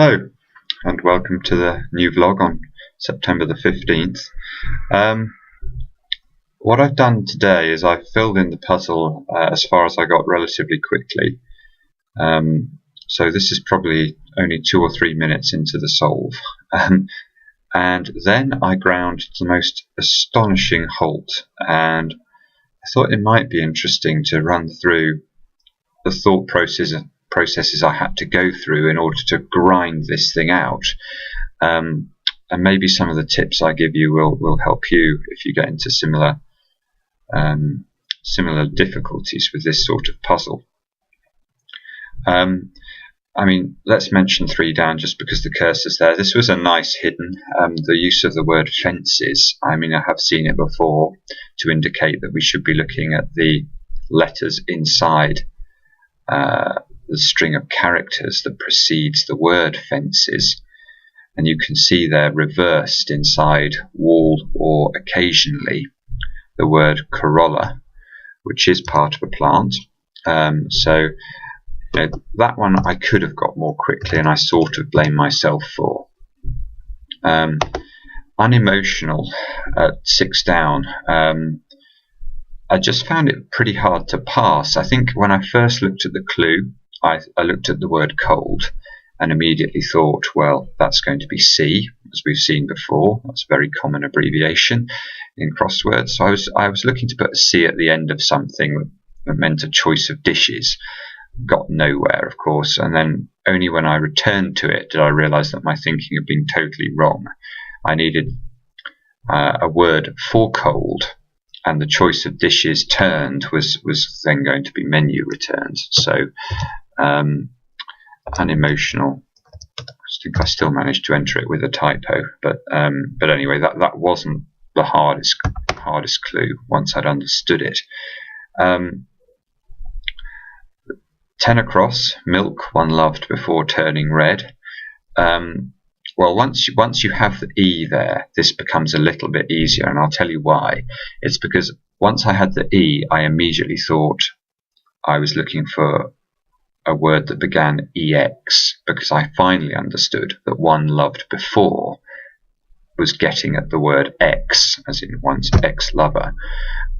Hello and welcome to the new vlog on September the 15th. What I've done today is I've filled in the puzzle as far as I got relatively quickly. So this is probably only 2 or 3 minutes into the solve. And then I ground to the most astonishing halt, and I thought it might be interesting to run through the thought processes I had to go through in order to grind this thing out. And maybe some of the tips I give you will help you if you get into similar difficulties with this sort of puzzle. I mean, let's mention 3 down just because the cursor's there. This was a nice hidden. The use of the word fences. I mean, I have seen it before to indicate that we should be looking at the letters inside the string of characters that precedes the word fences. And you can see they're reversed inside wall or occasionally the word corolla, which is part of a plant. So that one I could have got more quickly, and I sort of blame myself for. Unemotional at 6 down. I just found it pretty hard to pass. I think when I first looked at the clue, I looked at the word cold and immediately thought, well, that's going to be C, as we've seen before. That's a very common abbreviation in crosswords. So I was looking to put a C at the end of something that meant a choice of dishes. Got nowhere, of course, and then only when I returned to it did I realise that my thinking had been totally wrong. I needed a word for cold, and the choice of dishes turned was then going to be menu returned. So unemotional. I think I still managed to enter it with a typo, but anyway, that wasn't the hardest clue once I'd understood it. 10 across, milk one loved before turning red. Well, once you have the E there, this becomes a little bit easier, and I'll tell you why. It's because once I had the E, I immediately thought I was looking for a word that began EX, because I finally understood that one loved before was getting at the word X, as in one's ex-lover.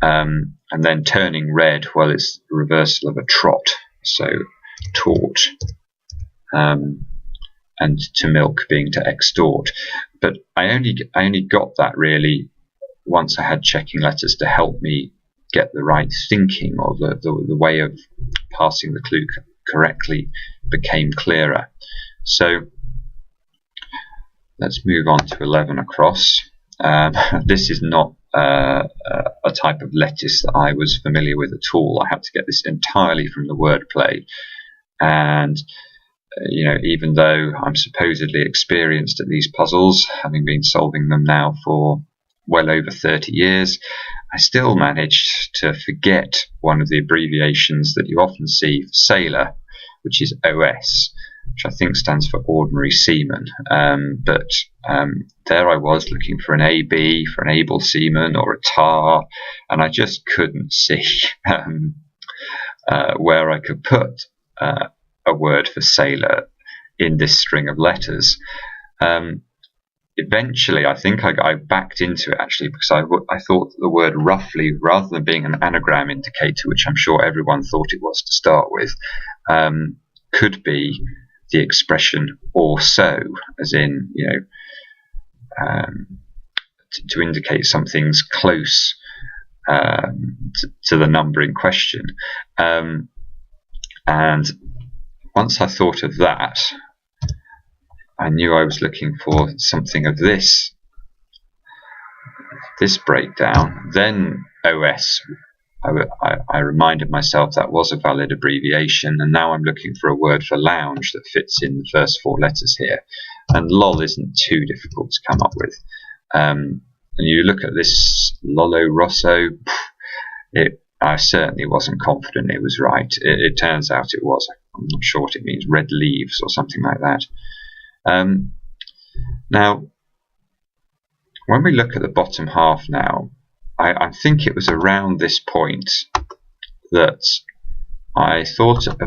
And then turning red, well, it's the reversal of a trot. So taught, and to milk being to extort. But I only got that really once I had checking letters to help me get the right thinking, or the way of passing the clue correctly became clearer. So let's move on to 11 across. This is not a type of lettuce that I was familiar with at all. I had to get this entirely from the wordplay, and even though I'm supposedly experienced at these puzzles, having been solving them now for well over 30 years, I still managed to forget one of the abbreviations that you often see for sailor, which is OS, which I think stands for ordinary seaman. But there I was looking for an AB, for an able seaman, or a tar, and I just couldn't see where I could put a word for sailor in this string of letters. Eventually, I think I backed into it, actually, because I thought that the word roughly, rather than being an anagram indicator, which I'm sure everyone thought it was to start with, could be the expression or so, as in, to indicate something's close to the number in question. And once I thought of that, I knew I was looking for something of this breakdown. Then OS, I reminded myself that was a valid abbreviation, and now I'm looking for a word for lounge that fits in the first 4 letters here. And lol isn't too difficult to come up with. And you look at this Lollo Rosso, I certainly wasn't confident it was right. It turns out it was. I'm not sure what it means, red leaves or something like that. Now, when we look at the bottom half now, I think it was around this point that I thought of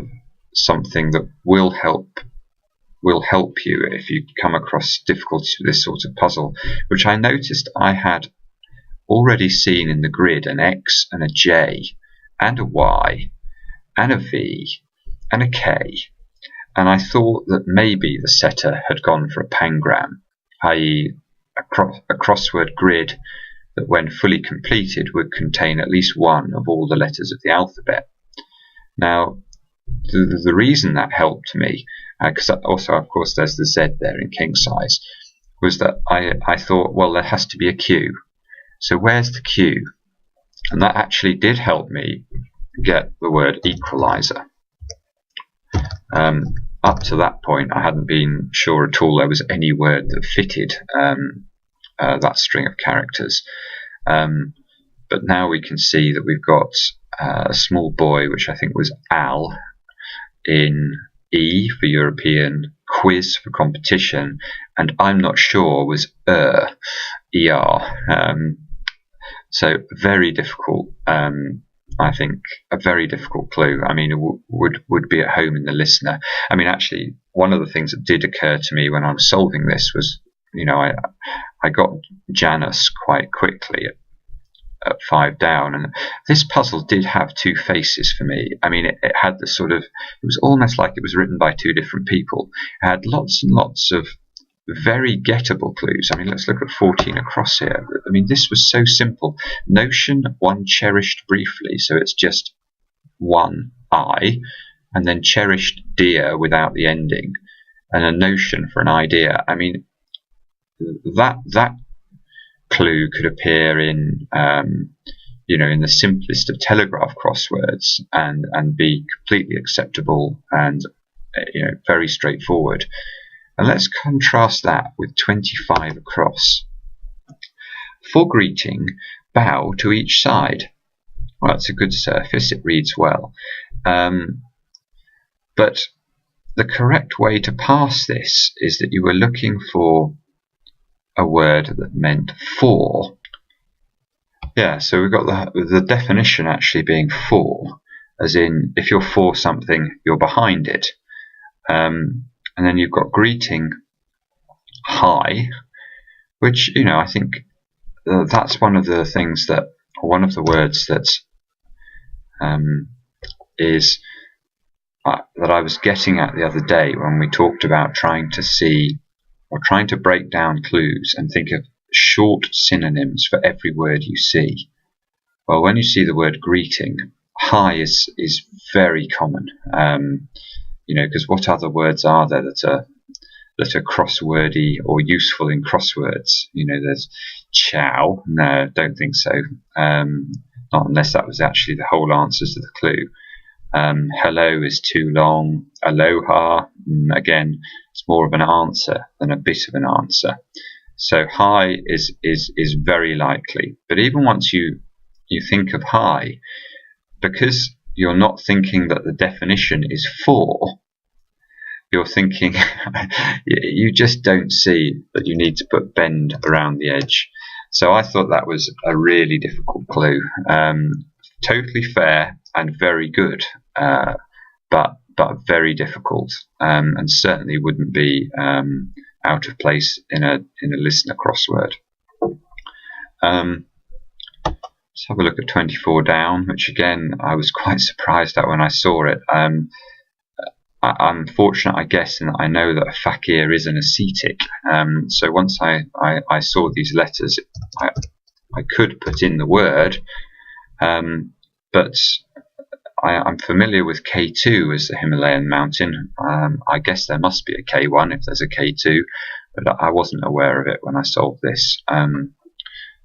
something that will help will help you if you come across difficulties with this sort of puzzle, which I noticed I had already seen in the grid an X and a J and a Y and a V and a K, and I thought that maybe the setter had gone for a pangram, i.e. a crossword grid that when fully completed would contain at least one of all the letters of the alphabet. Now, the reason that helped me, because also of course there's the Z there in king size, was that I thought, well, there has to be a Q. So where's the Q? And that actually did help me get the word equalizer. Up to that point, I hadn't been sure at all there was any word that fitted that string of characters. But now we can see that we've got a small boy, which I think was Al, in E for European, quiz for competition, and I'm not sure was ER. So very difficult. I think a very difficult clue. I mean, it would be at home in the listener. I mean, actually, one of the things that did occur to me when I was solving this was, you know, I got Janus quite quickly at 5 down, and this puzzle did have two faces for me. I mean, it had the sort of, it was almost like it was written by two different people. It had lots and lots of very gettable clues. I mean, let's look at 14 across here. I mean, this was so simple. Notion, one cherished briefly, so it's just one I, and then cherished dear without the ending, and a notion for an idea. I mean, that clue could appear in you know, in the simplest of telegraph crosswords and be completely acceptable and, you know, very straightforward. And let's contrast that with 25 across. For greeting, bow to each side. Well, it's a good surface, it reads well. But the correct way to pass this is that you were looking for a word that meant for. Yeah, so we've got the definition actually being for, as in if you're for something, you're behind it. And then you've got greeting, hi, which, you know, I think that's one of the things that, one of the words that is that I was getting at the other day when we talked about trying to see or trying to break down clues and think of short synonyms for every word you see. Well, when you see the word greeting, hi is very common. You know, because what other words are there that are crosswordy or useful in crosswords? You know, there's ciao. No, don't think so. Not unless that was actually the whole answers to the clue. Hello is too long. Aloha, again, it's more of an answer than a bit of an answer. So hi is very likely. But even once you think of hi, because you're not thinking that the definition is for, you're thinking, you just don't see that you need to put bend around the edge. So I thought that was a really difficult clue. Totally fair and very good, but very difficult, and certainly wouldn't be out of place in a listener crossword. Let's have a look at 24 down, which again I was quite surprised at when I saw it. I'm fortunate, I guess, in that I know that a fakir is an ascetic. So once I saw these letters, I could put in the word, but I'm familiar with K2 as the Himalayan mountain. I guess there must be a K1 if there's a K2, but I wasn't aware of it when I solved this.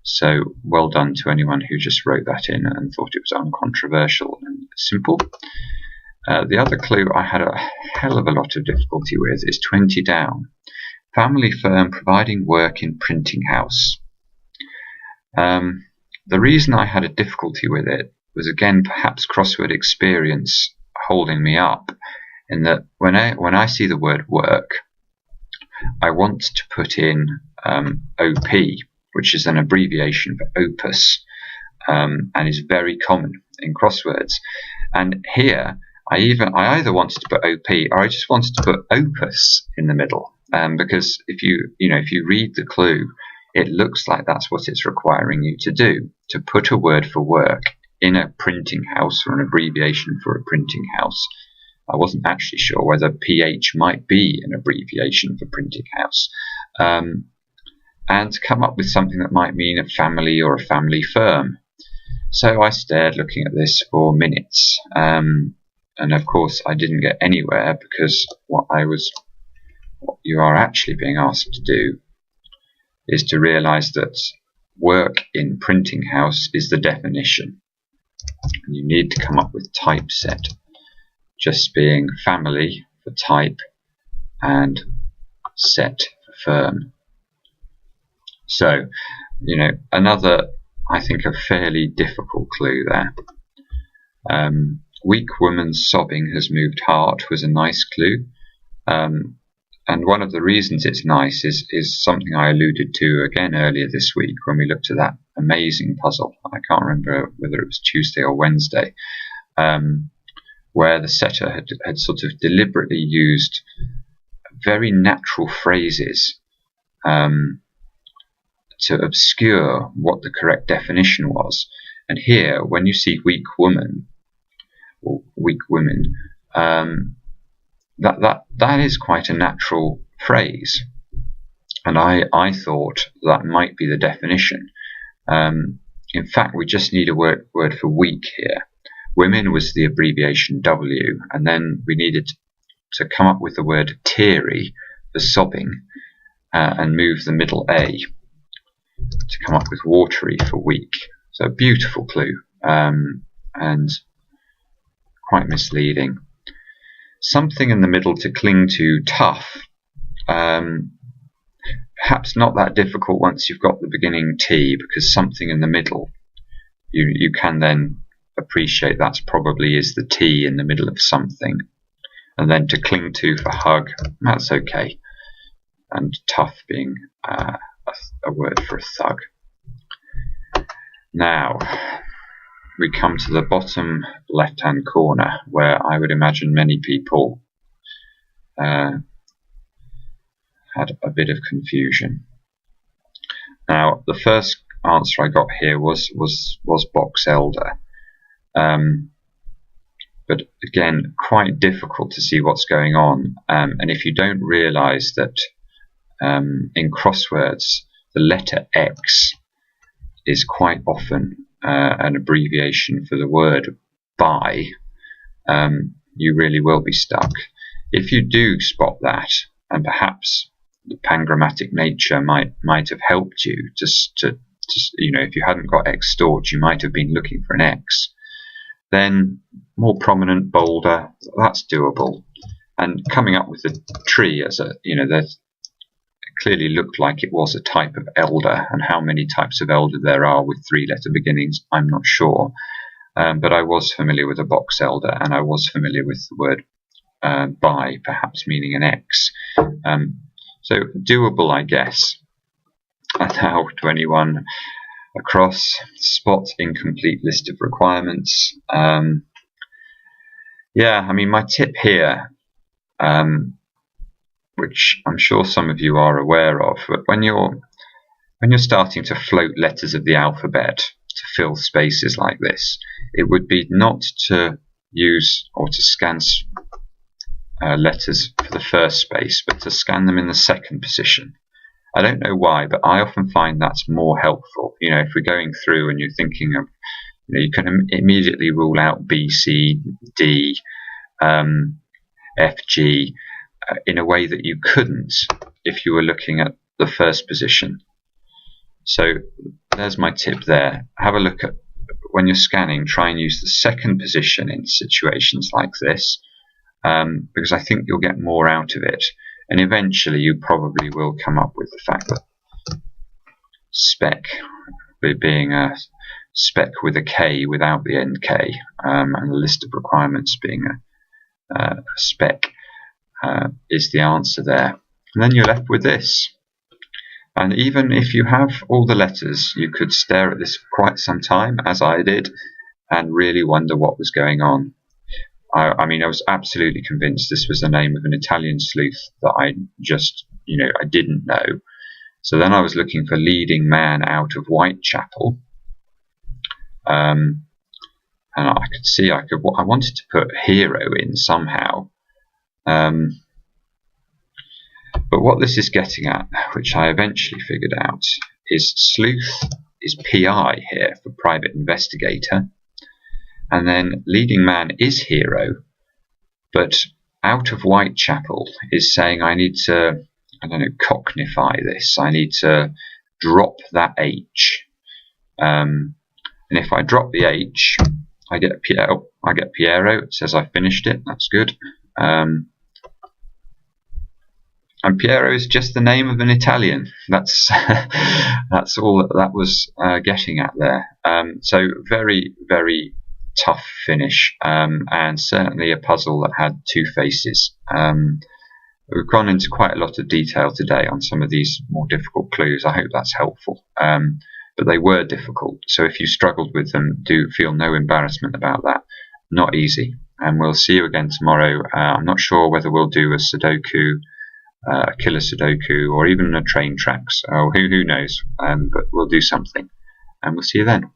So well done to anyone who just wrote that in and thought it was uncontroversial and simple. The other clue I had a hell of a lot of difficulty with is 20 down. Family firm providing work in printing house. The reason I had a difficulty with it was, again, perhaps crossword experience holding me up, in that when I see the word work, I want to put in OP, which is an abbreviation for opus, and is very common in crosswords. And here I either wanted to put OP or I just wanted to put opus in the middle, because if you read the clue, it looks like that's what it's requiring you to do, to put a word for work in a printing house or an abbreviation for a printing house. I wasn't actually sure whether PH might be an abbreviation for printing house, and come up with something that might mean a family or a family firm. So I stared looking at this for minutes, and of course I didn't get anywhere, because what you are actually being asked to do is to realise that work in printing house is the definition, and you need to come up with typeset, just being family for type and set for firm. So, another, I think, a fairly difficult clue there. Weak woman's sobbing has moved heart was a nice clue. And one of the reasons it's nice is something I alluded to again earlier this week when we looked at that amazing puzzle. I can't remember whether it was Tuesday or Wednesday, where the setter had sort of deliberately used very natural phrases to obscure what the correct definition was. And here, when you see weak woman or weak women, that is quite a natural phrase, and I thought that might be the definition. In fact, we just need a word for weak here. Women was the abbreviation W, and then we needed to come up with the word teary for sobbing, and move the middle A to come up with watery for weak. So a beautiful clue, and quite misleading. Something in the middle to cling to, tough. Perhaps not that difficult once you've got the beginning T, because something in the middle, you can then appreciate that's probably is the T in the middle of something. And then to cling to for hug, that's okay. And tough being a word for a thug. Now, we come to the bottom left-hand corner, where I would imagine many people had a bit of confusion. Now, the first answer I got here was box elder, but again, quite difficult to see what's going on. And if you don't realise that in crosswords, the letter X is quite often an abbreviation for the word by, you really will be stuck. If you do spot that, and perhaps the pangrammatic nature might have helped you, just if you hadn't got extort, you might have been looking for an X. Then more prominent, bolder, that's doable. And coming up with the tree as a, that clearly looked like it was a type of elder, and how many types of elder there are with three-letter beginnings, I'm not sure. But I was familiar with a box elder, and I was familiar with the word by, perhaps meaning an X. So doable, I guess. And now to anyone across, spot incomplete list of requirements. Yeah, I mean, my tip here, which I'm sure some of you are aware of, but when you're starting to float letters of the alphabet to fill spaces like this, it would be not to use or to scan letters for the first space, but to scan them in the second position. I don't know why, but I often find that's more helpful. If we're going through and you're thinking of, you can immediately rule out B, C, D, F, G, in a way that you couldn't if you were looking at the first position. So there's my tip there. Have a look at, when you're scanning, try and use the second position in situations like this, because I think you'll get more out of it. And eventually you probably will come up with the fact that spec being a spec with a K without the end K, and the list of requirements being a spec, is the answer there. And then you're left with this. And even if you have all the letters, you could stare at this for quite some time, as I did, and really wonder what was going on. I mean, I was absolutely convinced this was the name of an Italian sleuth that I just, I didn't know. So then I was looking for leading man out of Whitechapel. And I could see I wanted to put hero in somehow. But what this is getting at, which I eventually figured out, is sleuth is PI here for private investigator. And then leading man is hero, but out of Whitechapel is saying I need to, cockneyfy this. I need to drop that H. And if I drop the H, I get Piero. It says I finished it. That's good. And Piero is just the name of an Italian. That's that's all that was getting at there. So very, very tough finish, and certainly a puzzle that had two faces. We've gone into quite a lot of detail today on some of these more difficult clues. I hope that's helpful. But they were difficult, so if you struggled with them, do feel no embarrassment about that. Not easy. And we'll see you again tomorrow. I'm not sure whether we'll do a Sudoku, a killer Sudoku, or even a train tracks. Who knows? But we'll do something. And we'll see you then.